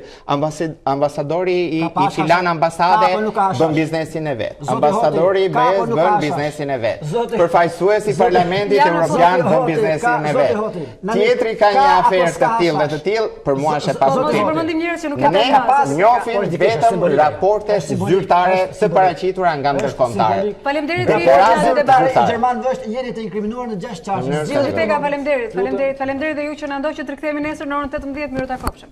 B: ambasadori i filan ambasade bën biznesin e vet, ambasadori i BE-s bën biznesin e vet, përfaqësuesi i Parlamentit Evropian bën biznesin e vet. Tjetri ka një aferë të tillë dhe të tillë, për mua është e pasurprizë. Ne njohim vetëm raporte zyrtare të paraqitura nga ndërkombëtarët.
A: Faleminderit debat.
C: Gjerman është jeni të inkriminuar në 6 çarche.
A: Zoti Peka, faleminderit dhe ju që na ndoqët të rikthehemi nesër në orën 18 minuta kopshëm.